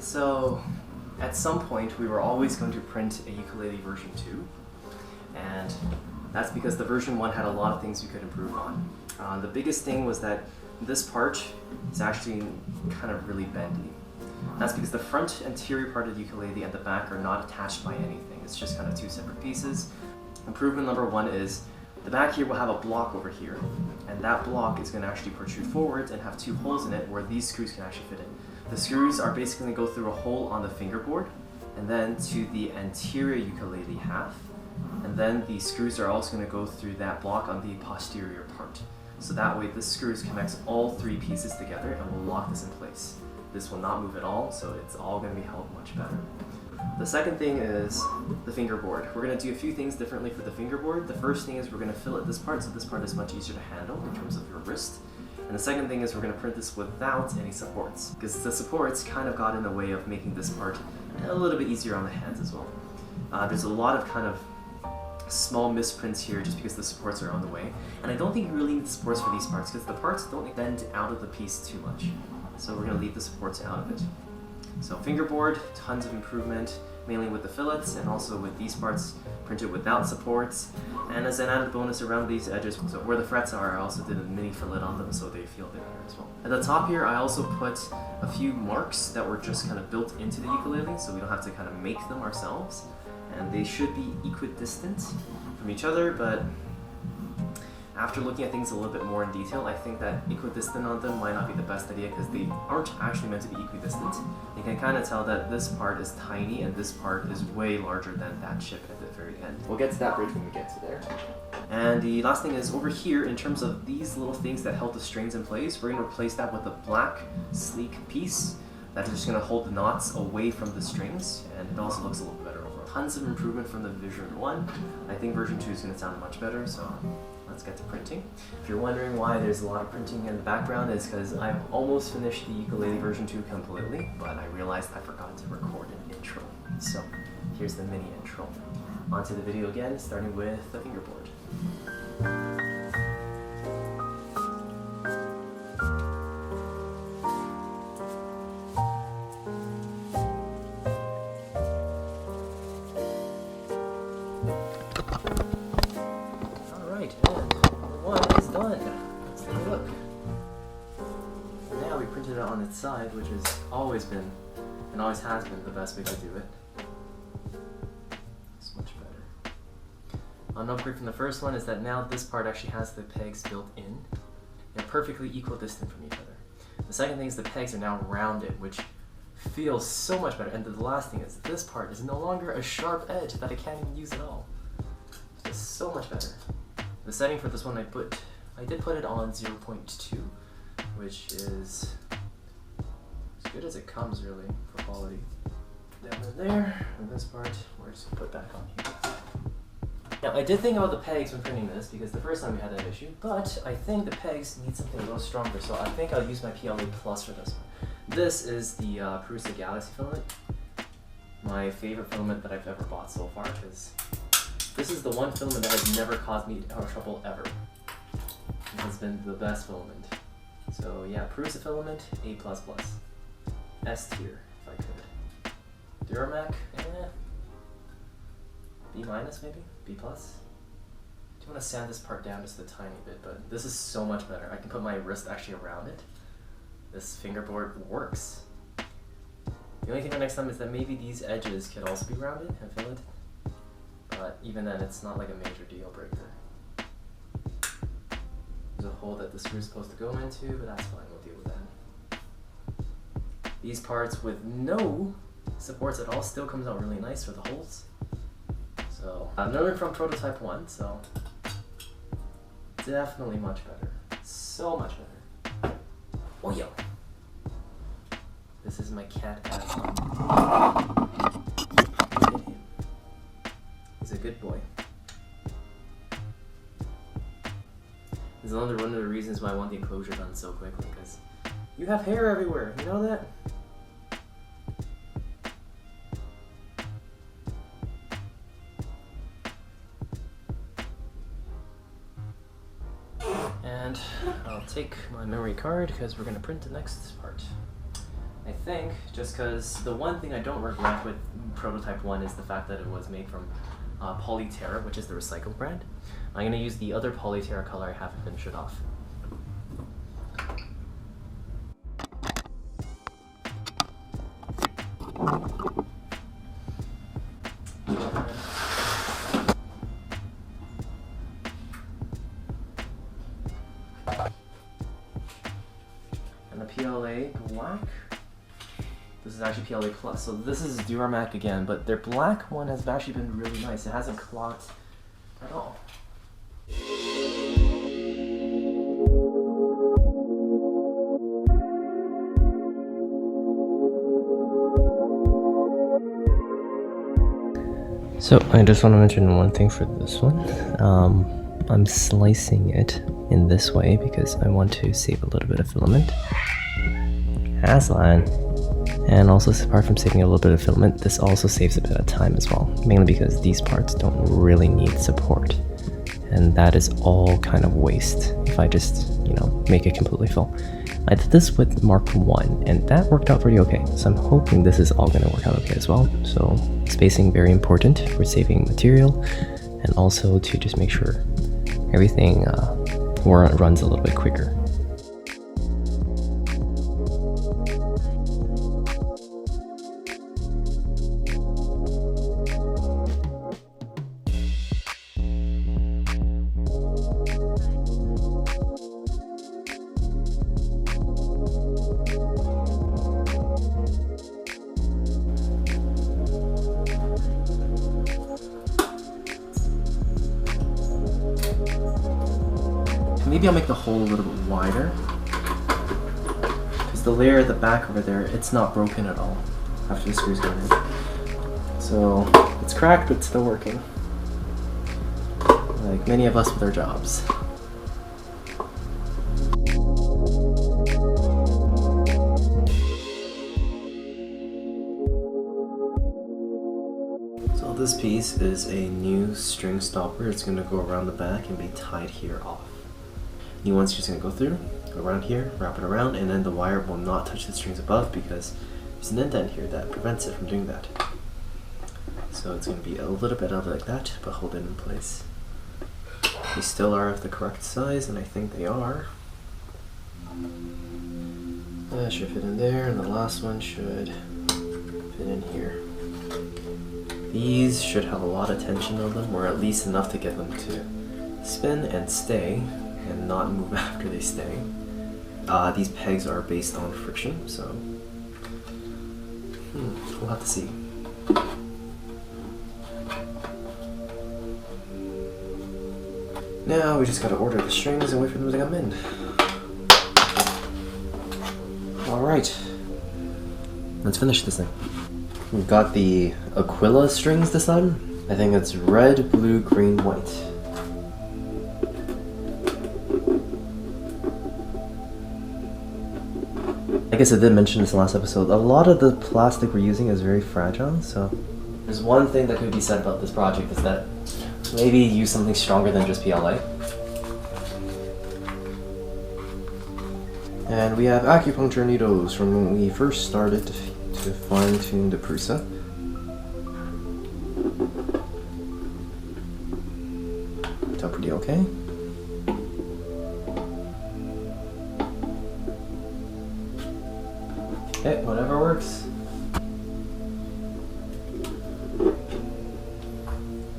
So at some point we were always going to print a ukulele version 2, and that's because the version 1 had a lot of things you could improve on. The biggest thing was that this part is actually kind of really bendy. That's because the front anterior part of the ukulele and the back are not attached by anything. It's just kind of two separate pieces. Improvement number 1 is the back here will have a block over here, and that block is going to actually protrude forward and have 2 holes in it where these screws can actually fit in. The screws are basically going to go through a hole on the fingerboard and then to the anterior ukulele half, and then the screws are also going to go through that block on the posterior part. So that way this screws connects all 3 pieces together and will lock this in place. This will not move at all, so it's all going to be held much better. The second thing is the fingerboard. We're going to do a few things differently for the fingerboard. The first thing is we're going to fillet this part, so this part is much easier to handle in terms of your wrist. And the second thing is we're going to print this without any supports, because the supports kind of got in the way of making this part a little bit easier on the hands as well. There's a lot of kind of small misprints here just because the supports are on the way. And I don't think you really need supports for these parts because the parts don't bend out of the piece too much. So we're going to leave the supports out of it. So fingerboard, tons of improvement, mainly with the fillets and also with these parts printed without supports. And as an added bonus around these edges, so where the frets are, I also did a mini fillet on them so they feel a bit better as well. At the top here, I also put a few marks that were just kind of built into the ukulele so we don't have to kind of make them ourselves. And they should be equidistant from each other, but after looking at things a little bit more in detail, I think that equidistant on them might not be the best idea because they aren't actually meant to be equidistant. You can kind of tell that this part is tiny and this part is way larger than that chip at the very end. We'll get to that bridge when we get to there. And the last thing is over here, in terms of these little things that held the strings in place, we're going to replace that with a black, sleek piece that is just going to hold the knots away from the strings, and it also looks a little better overall. Tons of improvement from the version 1. I think version 2 is going to sound much better, so let's get to printing. If you're wondering why there's a lot of printing in the background, it's because I've almost finished the ukulele version 2 completely, but I realized I forgot to record an intro. So here's the mini intro. Onto the video again, starting with the fingerboard. Alright, and number 1 is done. Let's take a look. Now we printed it on its side, which has always been, and always has been, the best way to do it. It's much better. An upgrade from the first one is that now this part actually has the pegs built in. They're perfectly equidistant from each other. The second thing is the pegs are now rounded, which feels so much better. And the last thing is this part is no longer a sharp edge that I can't even use at all. It's so much better. The setting for this one I did put it on 0.2, which is as good as it comes really for quality. Down in there, and this part we're just gonna put back on here. Now I did think about the pegs when printing this because the first time we had that issue, but I think the pegs need something a little stronger, so I think I'll use my PLA Plus for this one. This is the Prusa Galaxy filament, my favorite filament that I've ever bought so far, because this is the one filament that has never caused me trouble ever. It has been the best filament. So yeah, Prusa filament, A++. S tier, if I could. Duramac, B- maybe? B+. Do you want to sand this part down just a tiny bit, but this is so much better. I can put my wrist actually around it. This fingerboard works. The only thing for next time is that maybe these edges could also be rounded and filleted. But even then, it's not like a major deal breaker. There's a hole that the screw is supposed to go into, but that's fine, we'll deal with that. These parts with no supports at all still comes out really nice for the holes. So, I've learned from prototype 1, so definitely much better. So much better. Oh yo! This is my cat Adam. Look at him. He's a good boy. This is one of the reasons why I want the enclosure done so quickly, because you have hair everywhere, you know that? And I'll take my memory card because we're going to print the next part. I think, just because the one thing I don't regret with Prototype 1 is the fact that it was made from Polyterra, which is the recycled brand. I'm going to use the other Polyterra color I have to finish it off. And the PLA black, this is actually PLA Plus, so this is Duramac again, but their black one has actually been really nice. It hasn't clogged at all. So I just want to mention one thing for this one. I'm slicing it in this way because I want to save a little bit of filament. Aslan. And also, apart from saving a little bit of filament, this also saves a bit of time as well. Mainly because these parts don't really need support. And that is all kind of waste if I just, make it completely full. I did this with Mark 1 and that worked out pretty okay. So I'm hoping this is all going to work out okay as well. So spacing very important for saving material and also to just make sure everything runs a little bit quicker. Maybe I'll make the hole a little bit wider, because the layer at the back over there, it's not broken at all after the screws go in. So it's cracked, but still working. Like many of us with our jobs. So this piece is a new string stopper. It's going to go around the back and be tied here off. New one's just going to go through, go around here, wrap it around, and then the wire will not touch the strings above because there's an indent here that prevents it from doing that. So it's going to be a little bit out like that, but hold it in place. They still are of the correct size, and I think they are. That should fit in there, and the last one should fit in here. These should have a lot of tension on them, or at least enough to get them to spin and stay, and not move after they stay. These pegs are based on friction, so we'll have to see. Now we just gotta order the strings and wait for them to come in. Alright, let's finish this thing. We've got the Aquila strings this time. I think it's red, blue, green, white. I guess I did mention this in the last episode, a lot of the plastic we're using is very fragile, so there's one thing that could be said about this project is that maybe use something stronger than just PLA. And we have acupuncture needles from when we first started to fine-tune the Prusa. It's all pretty okay. Okay, whatever works.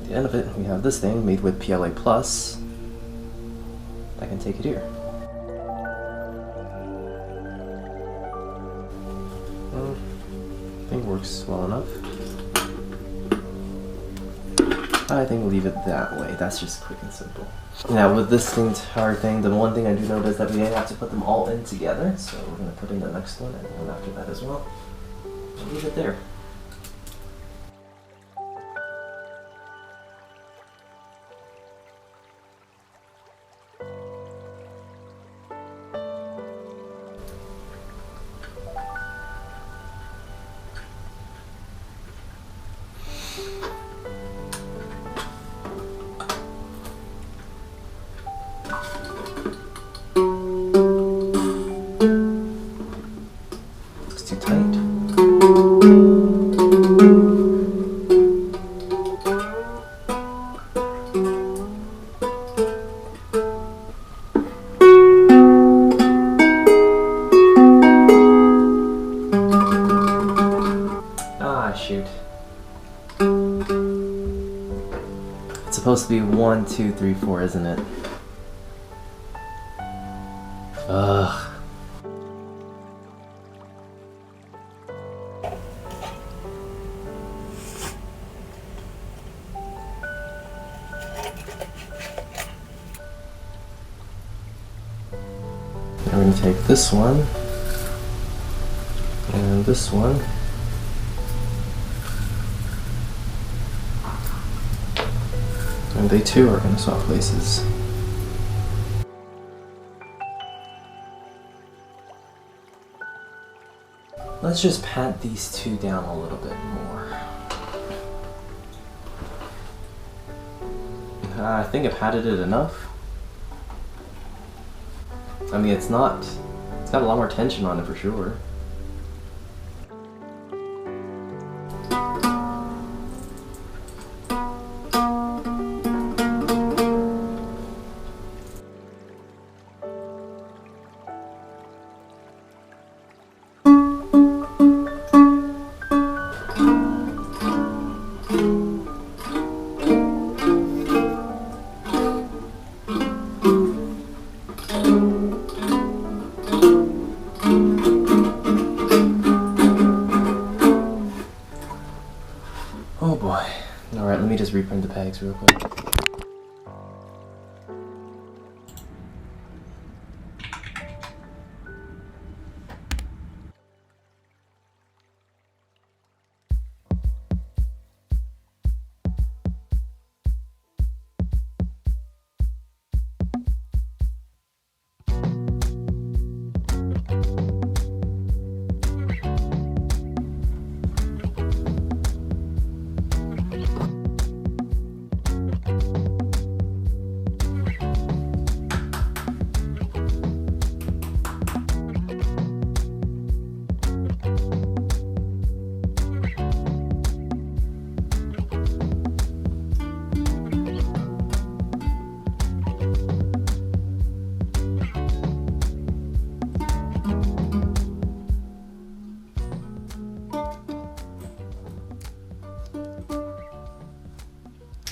At the end of it, we have this thing made with PLA Plus. I can take it here. I think it works well enough. I think we'll leave it that way. That's just quick and simple. Now with this entire thing, the one thing I do notice is that we have to put them all in together. So we're going to put in the next one and one after that as well. We'll leave it there. Too tight. supposed to be 1, 2, 3, 4, isn't it? Ugh. I'm going to take this one and this one. And they too are going to swap places. Let's just pat these two down a little bit more. I think I patted it enough. I mean, it's got a lot more tension on it for sure. Oh boy. Alright, let me just reprint the pegs real quick.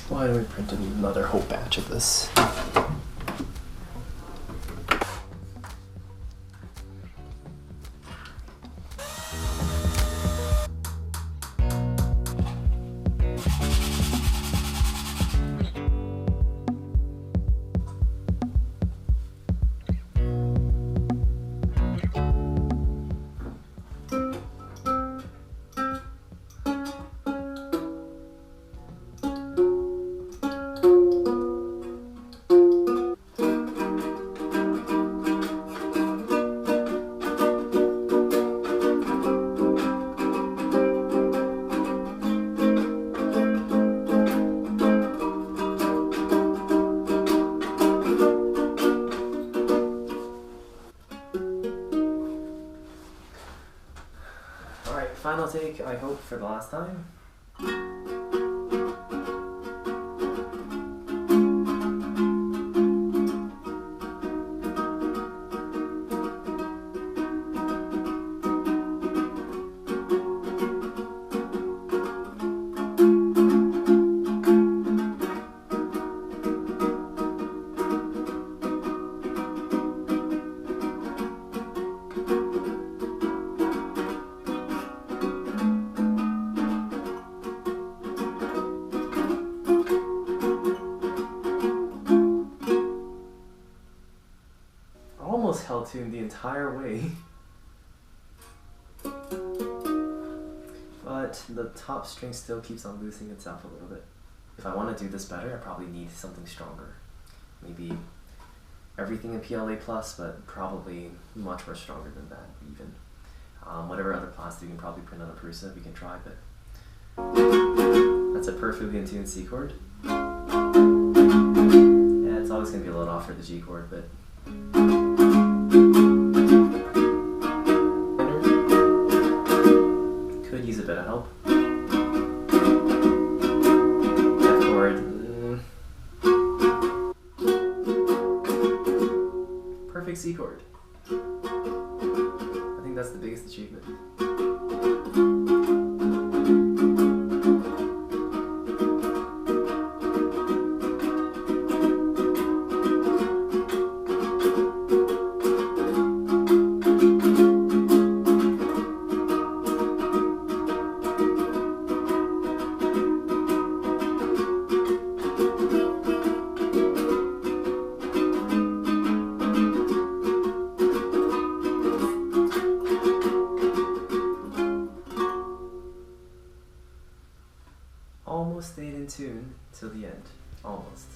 Why do we print another whole batch of this? Final take, I hope, for the last time. Almost held tuned the entire way. But the top string still keeps on losing itself a little bit. If I want to do this better, I probably need something stronger. Maybe everything in PLA plus, but probably much more stronger than that even. Whatever other plastic you can probably print on a Prusa, we can try, but that's a perfectly in tune C chord. Yeah, it's always going to be a little off for the G chord, but could use a bit of help. F chord. Perfect C chord. I think that's the biggest achievement. tune till the end, almost.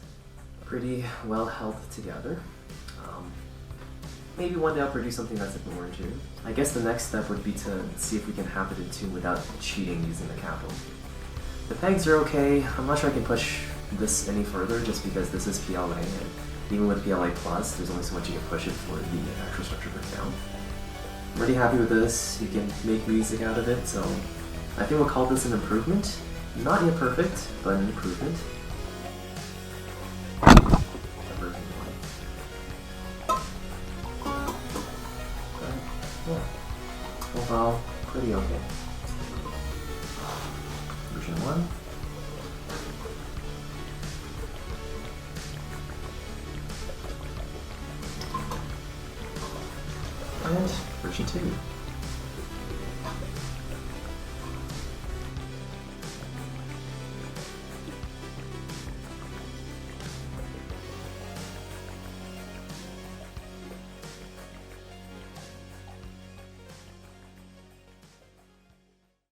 Pretty well held together. Maybe one day I'll produce something that's a bit more in tune. I guess the next step would be to see if we can have it in tune without cheating using the capital. The pegs are okay. I'm not sure I can push this any further just because this is PLA, and even with PLA Plus, there's only so much you can push it for the actual structure breakdown. I'm pretty happy with this. You can make music out of it, so I think we'll call this an improvement. Not yet perfect, but an improvement. Version 1. Yeah. Overall, pretty okay. Version 1. And version 2.